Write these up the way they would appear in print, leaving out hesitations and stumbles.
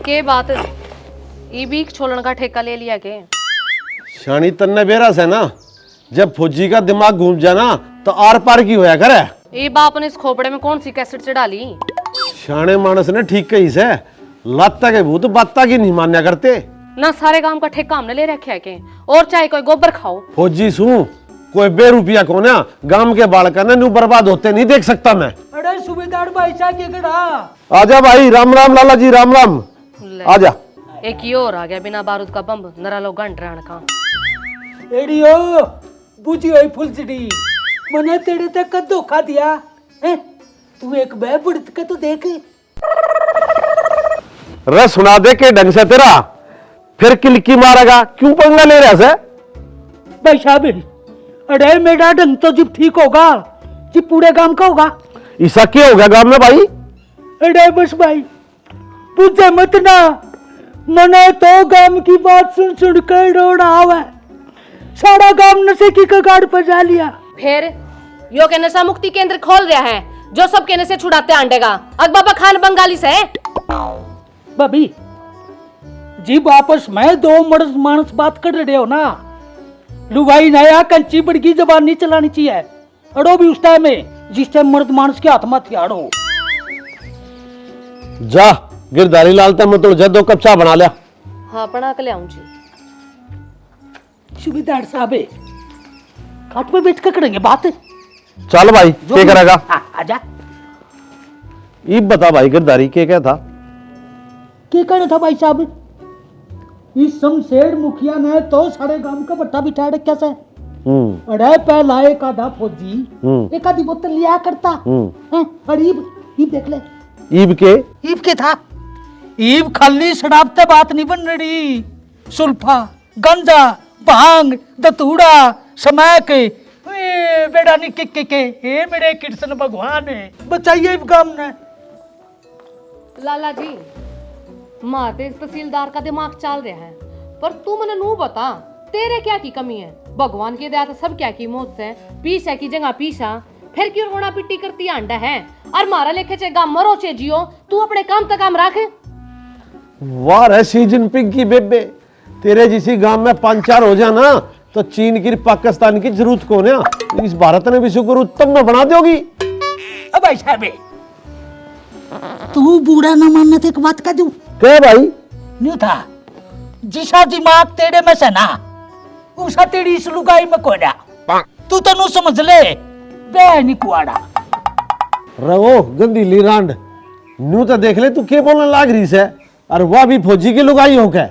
के बात ई भी छोड़न का ठेका ले लिया के? शानी तन्ने बेरा से ना, जब फौजी का दिमाग घूम जाना तो आर पार की होया करे। ये बाप ने इस खोपड़े में कौन सी कैसेट से डाली? शाने मानस ने ठीक कही से, लाता के भूत बाता की नहीं मान्या करते। ना सारे काम का ठेका हमने ले रखे है के, और चाहे कोई गोबर खाओ। फौजी सू कोई बेरुपया को ना गांव के बालका ने बर्बाद होते नहीं देख सकता मैं। अरे सूबेदार भाई साहब के गड़ा आजा भाई, राम राम लाला जी, राम राम। आजा। एक ही और आ गया बिना बारूद का बम, नरा लोग घंट रहन का। एडियो बुझी हुई फुलचड़ी, मने तेरे तक का धोखा दिया है। तू एक बह बुढ़त के तो देख। रे सुना दे के ढंग से तेरा, फिर किलकी मारेगा, क्यों पंगा ले रहा से? भाई साहब, अरे मेरा ढंग तो जब ठीक होगा जब पूरे गांव का होगा। ऐसा क्या हो गया गांव में भाई? अरे बस भाई पूछे मत ना, मने तो गांव की बात सुन सुन कर रोना आवा। सारा गांव नशे की कगार पर जा लिया। फिर यो के नशा मुक्ति केंद्र खोल रहा है जो सबके नशे छुड़ाते आंडेगा। अकबाबा खान बंगाली से भाभी जी आपस में दो मर्द मानस बात कर रहे हो ना, लुगाई नया कंची बड़की जबान नहीं चलानी चाहिए। अड़ो भी उस टाइम में जिस टाइम मर्द मानस के हाथ में हथियार हो। जा गिरधारी लाल तक मतलब जा 2 कप चाय बना लिया। हाँ बना के ले आऊं जी। सुबेदार साहब खाट पे बैठ कर करेंगे बात। चल भाई, क्या करेगा? आजा। ये बता भाई, गिरधारी क्या था? क्या कहना था भाई साहब? इस शमशेर मुखिया ने तो सारे गांव का बट्टा बिठा रखा से। अरे पहला एक आधा फौजी एक आधी बोतल लिया करता हैं, और ईब देख ले। ईब के था। ईब खाली शराब ते बात नहीं बन रही। सुल्फा, गंजा, भांग, दतूड़ा, समैक, बेड़ा नहीं के हे मेरे कृष्ण भगवान बचाइए इस गांव ने। लाला जी माते इस तहसीलदार का दिमाग चल रहा है, पर तू मने नू बता तेरे क्या की कमी है? भगवान की दया तो सब क्या की मौत से पीछा की जगह पीछा, फिर क्यों रोना पिट्टी करती आंडा है? और मारा लेके चे गांव मरो चे जियो, तू अपने काम तक काम रख। वाह रे शी जिनपिंग की बेबे, तेरे जिसी गांव में 5-4 हो जाना तो चीन की पाकिस्तान की जरूरत कौन है? इस भारत ने विश्व गुरु उत्तम में बना दोगी। अब भाई साहब तू बूढ़ा ना मानने थे, एक बात का दूं क्या भाई? नहीं था जिसा दिमाग तेरे में से ना उसा तेरी इस लुगाई में कोड़ा। तू तो नू समझ ले बे नहीं कुआड़ा। रहो गंदी लीरांड, नू तो देख ले तू क्या बोलने लाग रही से, और वह भी फौजी की लुगाई हो क्या?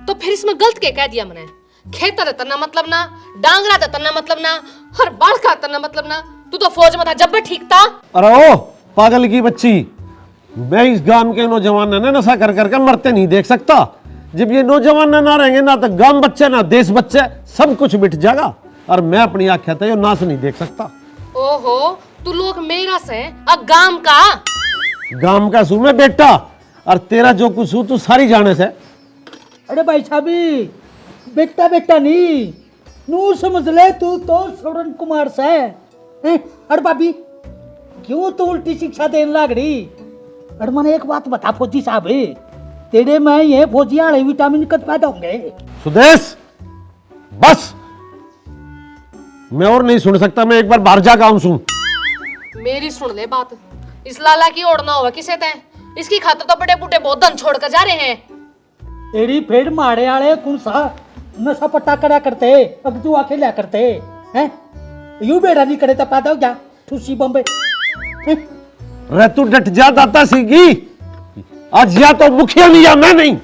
तो फिर इसमें गलत क्या कह दिया मैंने? खेतर तना मतलब ना, डांगरा तना मतलब ना, हर बाल का तना मतलब ना। तू तो फौज में था जब भी ठीक था। अरे ओ पागल की बच्ची, मैं इस गांव के नौजवान ने नशा कर करके मरते नहीं देख सकता। जब ये नौजवान ना रहेंगे ना तो गांव बच्चे ना देश बच्चे सब कुछ मिट जाएगा, और मैं अपनी आंखें तो नाश नहीं देख सकता। ओहो तू लोग मेरा से अब गांव का सू मैं बेटा, और तेरा जो कुछ हूँ तू सारी जाने से। अरे भाई साहब बेटा बेटा नहीं नू समझ ले, तू तो श्रवण कुमार से। अरे भाभी क्यों तू उल्टी शिक्षा देने लग रही? अरे मैंने एक बात बता फौजी साहब, तेरे में ये फौजी वाले विटामिन कब पैदा होंगे? सुदेश बस, मैं और नहीं सुन सकता, मैं एक बार बाहर जा गाँव सुन। मेरी सुन ले बात, इस लाला की ओढ़ना होगा किसे तय? इसकी खातर तो बड़े बूढ़े बहुत धन छोड़ कर जा रहे हैं। एड़ी फेड़ मारे आले कौन सा नशा पट्टा करा करते, अब तू आके लिया करते हैं। यू बेड़ा नहीं करे तो पैदा हो गया ठूसी बम्बे। रे तू डट जा दाता सीगी, आज या तो मुखिया नहीं या मैं नहीं।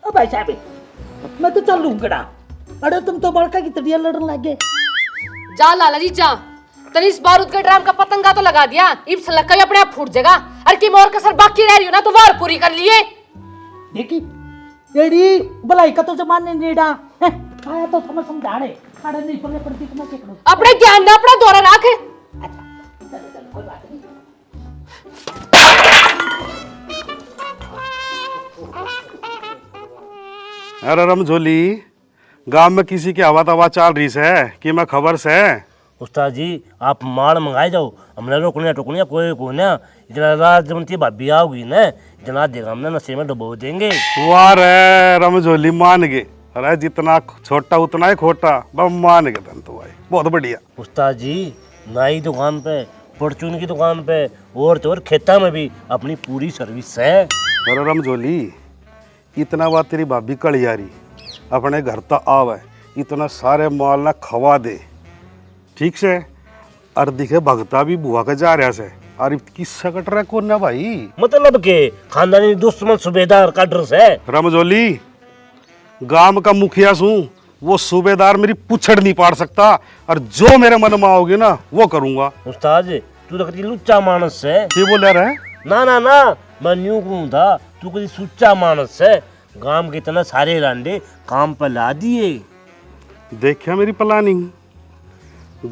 अब भाई साहब मैं तो चल लूंगा। अरे तुम तो बड़का की तड़िया लड़ने लग गए। जा लाला जी जा, तनी इस बारूद के ड्राम का पतंगा तो लगा दिया, इब सलक्का अपने आप फूट जाएगा। अरे की मोर कसर बाकी रह रही हो ना तो वार पूरी कर लिए। देखी एड़ी भलाई का तो जमाने नेड़ा है, आया तो समझ समझाने खड़े नहीं पड़े पड़ती तुम्हें क्या करो। अपने ज्ञान ना अपना दौरा रख। अच्छा चलो चलो कोई बात नहीं। अरे रमझोली, गांव में किसी की हवा तवा चल रही है कि मैं खबर से? उस्ताद जी आप माल मंगाए जाओ, हमने रोकने टोकने कोई को ना इतना रात जमती भाभी आओगी ना जना देगा हमने नशे में डुबो देंगे। वाह रे रमझोली, मान गए। अरे जितना छोटा उतना ही खोटा, बस मान गए तन तो भाई, बहुत बढ़िया। उस्ताद जी नाई दुकान पे, परचून की दुकान पे और तो और खेता में भी अपनी पूरी सर्विस है। अरे रमझोली, इतना बात तेरी भाभी कलियारी अपने घर तो आवे, इतना सारे माल ना खवा दे ठीक से, और दिखे भगता भी बुआ के जा रहा से, और इसकी सकट रहा कौन ना भाई। मतलब के खानदानी दुश्मन सूबेदार का ड्रेस है। रमझोली, गांव का मुखिया सू, वो सूबेदार मेरी पुछड़ नहीं पाड़ सकता, और जो मेरे मन में आओगे ना वो करूंगा। उस्ताद तू तो कभी लुच्चा मानस है। ये बोल रहा है ना ना ना, मैं यूं कहूं था तू कभी सुच्चा मानस है। गांव के इतना सारे लांडे काम पर ला दिए। देखिया मेरी प्लानिंग,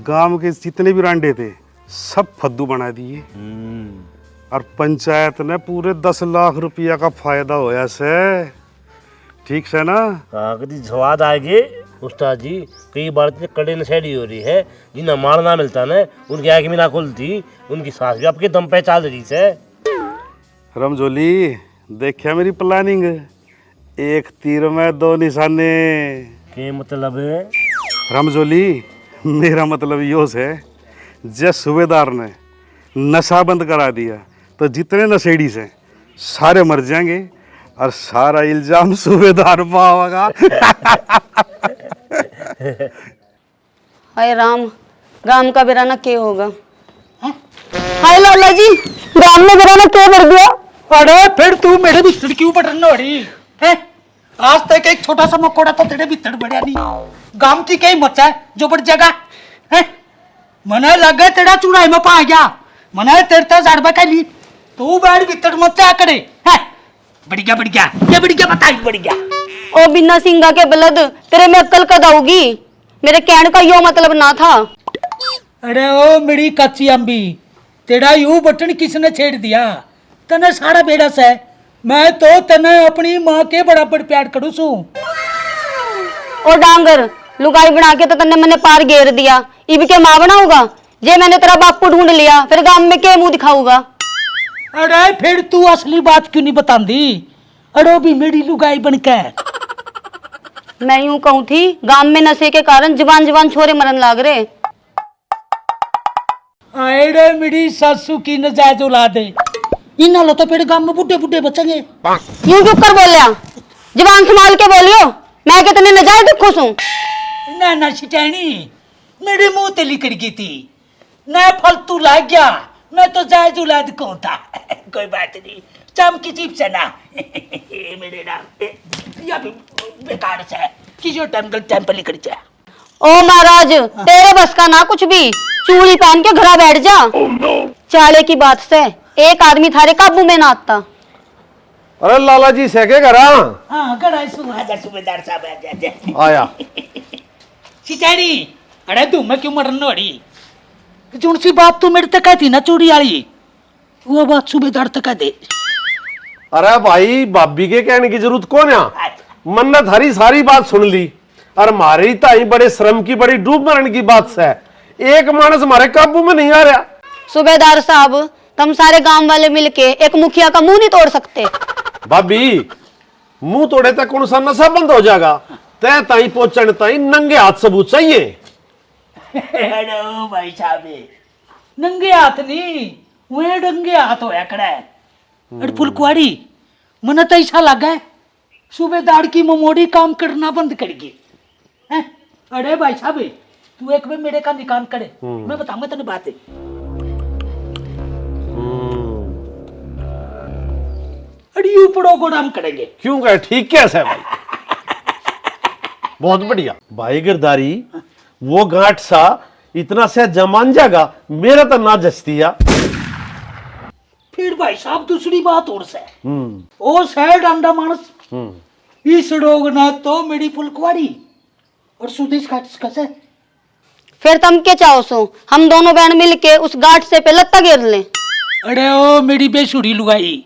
गांव के जितने भी रांडे थे सब फद्दू बना दिए, और पंचायत ने पूरे 10 लाख रुपया का फायदा होया से, ठीक से ना। कभी स्वाद आएगी उस्ताद जी। कई बार तो कड़े नशेड़ी हो रही है, जिन्हें मारना मिलता ना उनकी आँख में ना खुलती, उनकी सांस भी आपके दम पे चल रही है। रमझोली, देखिया मेरी प्लानिंग, एक तीर में 2 निशाने। के मतलब है? रमझोली, मेरा मतलब यो है, जब सूबेदार ने नशा बंद करा दिया तो जितने नशेड़ी से सारे मर जाएंगे, और सारा इल्जाम सूबेदार पाएगा। हाय राम, गांव का बिराना क्या होगा? हाय लाला जी, गांव में बिराना क्या कर दिया? अरे फिर तू मेरे बिस्तर क्यों बटन रही है? आज तक एक छोटा सा मकोड़ा तो तेरे भीतर बढ़िया नहीं, गांव की कई मचा है जो बढ़ जाएगा है। मने लगे तेरा चुड़ाई में पा गया, मने तेरे झाड़बा का ली, तू बैठ भीतर मचा करे है। बढ़िया बढ़िया, ये बढ़िया बताई बढ़िया। ओ बिना सिंगा के बलद, तेरे में अक्ल कद आऊगी? मेरे कहने का यो मतलब ना था। अरे ओ मेरी कच्ची अम्बी, तेरा यू बटन किसने छेड़ दिया? तने सारा बेड़ा से, मैं तो तने अपनी माँ के बराबर प्यार करूँ सू। ओ डांगर, लुगाई बना के तो तन्ने मैंने पार घेर दिया, इब के माँ बनाऊंगा? जे मैंने तेरा बापू ढूंढ लिया, फिर गांव में के मुंह दिखाऊंगा? अरे फिर तू असली बात क्यों नहीं बतांदी? अरे भी मेरी लुगाई बनके। मैं यूं कहूं थी, गांव में नशे के कारण जवान जवान छोरे मरन लाग रहे। अरे मेरी सासू की नजायज औलाद है, इन हालों तो पेड़ गांव में बुढ़े बुढ़े बचेंगे। यूं चुप कर बोलिया, जवान संभाल के बोलियो, मैं कितने नजायज खुश हूँ। ना ना शिटानी, मेरे मुंह ते लिकड़ गई थी ना, फालतू लाग गया, मैं तो जायज औलाद कौन था। कोई बात नहीं, चमकी चिप से ना। मेरे नाम या भी बेकार से कि जो टाइम पर लिकड़ जाए। ओ महाराज, तेरे बस का ना कुछ भी, चूड़ी पहन के घरा बैठ जा। चाले की बात से एक आदमी थारे काबू में ना आता। अरे लाला जी से के घरा हाँ गड़ा सूबेदार साहब आजा। आया। सिटानी, अरे तू मैं क्यों मरन वाली? जोन सी बात तू मेरे तक कहती ना चूड़ी वाली, वो बात सूबेदार तक कह दे। अरे भाई, भाभी के कहने की जरूरत कौन है? मन ने थारी सारी बात सुन ली, और हमारी ताई बड़े श्रम की, बड़ी डूब मरण की बात से एक मानस हमारे काबू में नहीं आ रहा। सूबेदार साहब, तुम सारे गांव वाले मिलके एक मुखिया का मुंह नहीं तोड़ सकते। भाभी, मुंह तोड़े तक कौन सा नशा बंद हो जाएगा? तय ताई पहुंचने ताई नंगे हाथ सबूत चाहिए। हेलो भाई साहब, नंगे हाथ नहीं, वे डंगे हाथ होया खड़ा है। अरे फुलकुआरी, मन तो ऐसा लगा है सूबेदार की ममोड़ी काम करना बंद करेगी। अरे भाई साहब, तू एक बार मेरे का निकाल करे, मैं बताऊंगा तेने बात है। अरे यू पड़ो गोदाम करेंगे। क्यों कहे? ठीक कैसे है भाई? बहुत बढ़िया भाई गिरदारी, वो गांठ सा इतना से जमान जाएगा, मेरा तो ना जस्तिया। फिर भाई साहब दूसरी बात और से, ओ सैड अंडा मानस, इस रोग ना तो मेरी फुलकुआरी और सुदेश काट कैसे। फिर तुम क्या चाहो सो, हम दोनों बहन मिलके उस गांठ से पे लत्ता घेर लें। अरे ओ मेरी बेसुरी लुगाई,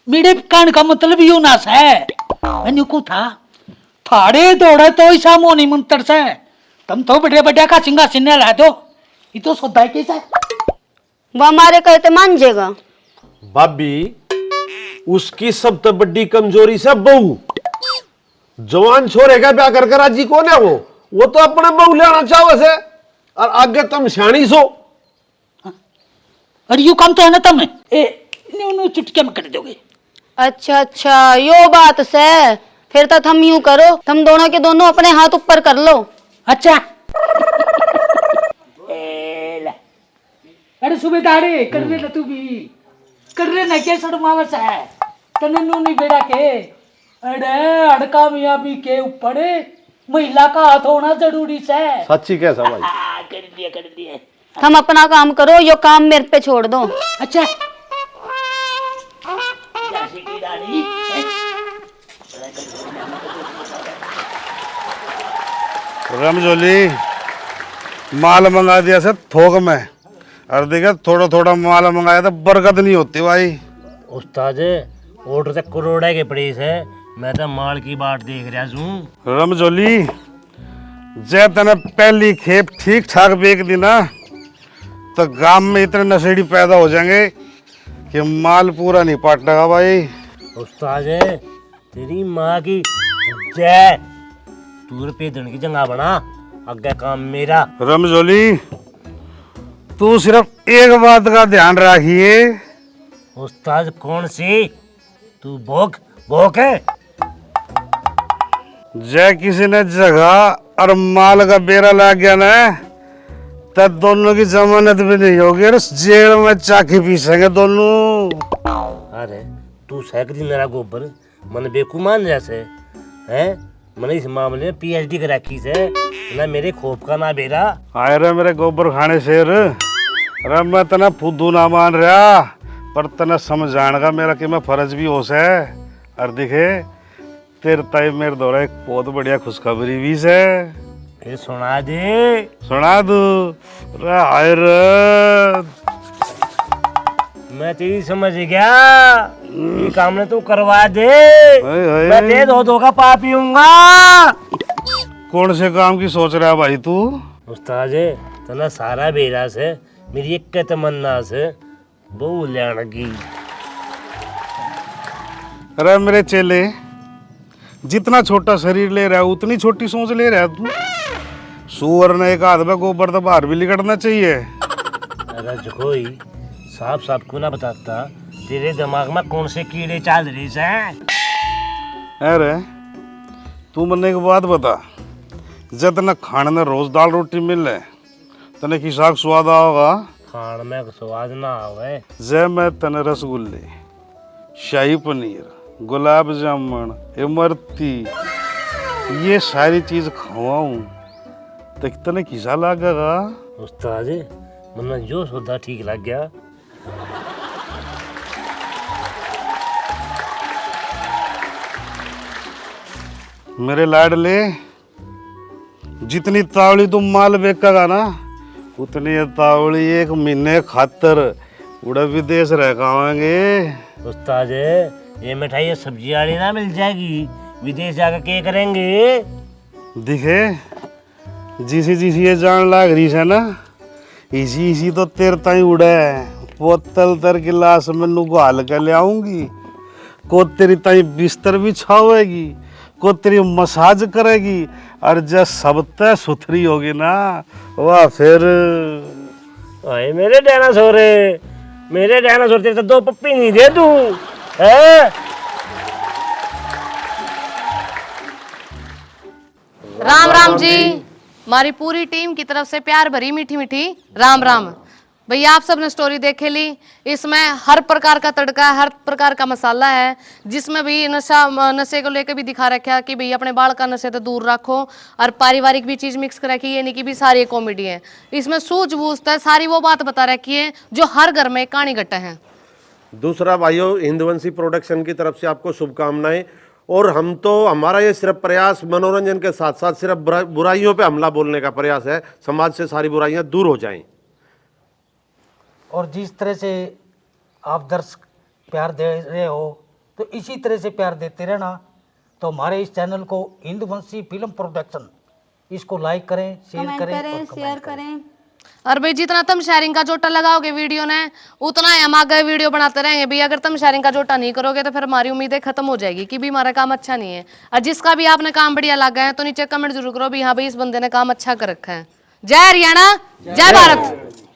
मेरे कान का मतलब यू ना है। मैंने को था थाड़े दौड़े तो ऐसा मोनी मंत्र से, तुम तो बड़े बड़े का सिंगा सिन्ने ला दो, ये तो सौदा कैसा है। वो हमारे कहते मान जाएगा। भाभी, उसकी सबसे बड़ी कमजोरी से बहू। जवान छोरे का ब्याह कर राजी कौन है वो तो अपने बहू लेना चाहो से, और आगे तुम शानी सो। अरे यू काम तो है ना तुम न्यू चुटकिया में कर दोगे। अच्छा अच्छा, यो बात से फिर तो तुम यूं करो, तुम दोनों के दोनों अपने हाथ ऊपर कर लो। अच्छा ले। अरे सुबेदारे कर रहे ना तू भी कर रहे ना क्या सड़मावस है तने नू नहीं बेड़ा के। अरे अड़का मियाबी के ऊपर महिला का हाथ होना जरूरी है। सच्ची कैसा भाई? कर दिया। तुम अपना काम करो, यो काम मेरे पे छोड़ दो। अच्छा जैसे की दाढ़ी रमजोली माल मंगा दिया से थोक में, और देखा थोड़ा थोड़ा माल मंगाया तो बरकत नहीं होती भाई। उस्ताद ऑर्डर से करोड़ा के पड़े है, मैं तो माल की बाट देख रहा हूँ। रमजोली जब तने पहली खेप ठीक ठाक बेच दी ना तो गांव में इतने नशेड़ी पैदा हो जाएंगे कि माल पूरा नहीं पाटेगा भाई। उस्ताद तेरी माँ की जय, तू रुपये देने की जगह बना, आगे काम मेरा। रमजोली तू सिर्फ एक बात का ध्यान रखिए। उस्ताद कौन सी? तू भोग भोग है। जय किसी ने जगह और माल का बेरा लग गया ना तब दोनों की जमानत भी नहीं होगी और जेल में चाकी पीसेंगे दोनों। अरे तू सहक दी मेरा गोबर, मन बेकुमान जैसे है। मैंने इस मामले में PhD कर रखी से ना, मेरे खोप का ना बेरा। आए रे मेरे गोबर खाने शेर, अरे मैं तना फुद्दू ना मान रहा पर तना समझाने का मेरा कि मैं फर्ज भी हो से। और दिखे तेरे ताई मेरे दौरा एक बहुत बढ़िया खुशखबरी भी से। फिर सुना दे। सुना दू रे आए रे। मैं तेरी समझ गया, ये काम ने तू करवा दे। ओए। मैं तेरे दो का पा पीऊंगा। कौन से काम की सोच रहा है भाई तू? उस्ताद तना सारा बेरा से मेरी एक तमन्ना से बहू लेने की। अरे मेरे चेले, जितना छोटा शरीर ले रहा है उतनी छोटी सोच ले रहा है तू। सुअर ने एक हाथ में गोबर तो बाहर भी लिकड़ना चाहिए। अरे जोई साफ साफ क्यों ना बताता, तेरे दिमाग में कौन से कीड़े चल रहे हैं? अरे तू मन्ने एक बात बता, जब तना खाने में रोज दाल रोटी मिले तने की साग स्वाद होगा? खान में स्वाद ना आवे। जब मैं तने रसगुल्ले, शाही पनीर, गुलाब जामुन, इमरती ये सारी चीज खवाऊं तो तने किसा लगेगा? उस्ताद मन्ना जो सौदा ठीक लग गया। मेरे लाडले, जितनी तावड़ी तुम माल बेचेगा ना उतनी तावड़ी एक महीने खातर उड़ा विदेश रह खाएंगे। उस्ताद ये मिठाई सब्जी वाली ना मिल जाएगी, विदेश जाकर क्या करेंगे? दिखे जिसी जिसी ये जान लाग रही है ना, इसी इसी तो तेरे ताई उड़ा है। बोतल तर गिलास में नुगाल के ले आऊंगी, को तेरी ताई बिस्तर भी छावेगी, को तेरी मसाज करेगी, और जब सब तय सुथरी होगी ना वाह फिर। आए मेरे डायनासोर, मेरे डायनासोर तेरे तो दो पप्पी नहीं दे तू है। राम राम जी, हमारी पूरी टीम की तरफ से प्यार भरी मीठी मीठी राम राम। भैया आप सबने स्टोरी देखे ली, इसमें हर प्रकार का तड़का, हर प्रकार का मसाला है, जिसमें भी नशे को लेकर भी दिखा रखा है कि भैया अपने बाल का नशे तो दूर रखो, और पारिवारिक भी चीज मिक्स कर रखी है, ये नहीं कि भी सारी कॉमेडी है। इसमें सूझबूझ है, सारी वो बात बता रखी है जो हर घर में कहानी घटा है। दूसरा भाइयों, हिंदवंशी प्रोडक्शन की तरफ से आपको शुभकामनाएं। और हम तो, हमारा ये सिर्फ प्रयास मनोरंजन के साथ साथ सिर्फ बुराइयों पे हमला बोलने का प्रयास है, समाज से सारी बुराइयां दूर हो जाएं। और जिस तरह से आप दर्शक प्यार दे रहे हो तो इसी तरह से प्यार देते रहना। तो हमारे इस चैनल को हिंदवंशी फिल्म प्रोडक्शन, इसको लाइक करें, शेयर करें, और कमेंट करें। और भाई जितना तुम शेयरिंग का जोटा लगाओगे वीडियो ने उतना ही हम आगे वीडियो बनाते रहेंगे भाई। अगर तुम शेयरिंग का जोटा नहीं करोगे तो फिर हमारी उम्मीदें खत्म हो जाएगी कि भी हमारा काम अच्छा नहीं है। और जिसका भी आपने काम बढ़िया लगा है तो नीचे कमेंट जरूर करो भी हाँ भाई इस बंदे ने काम अच्छा कर रखा है। जय हरियाणा, जय भारत।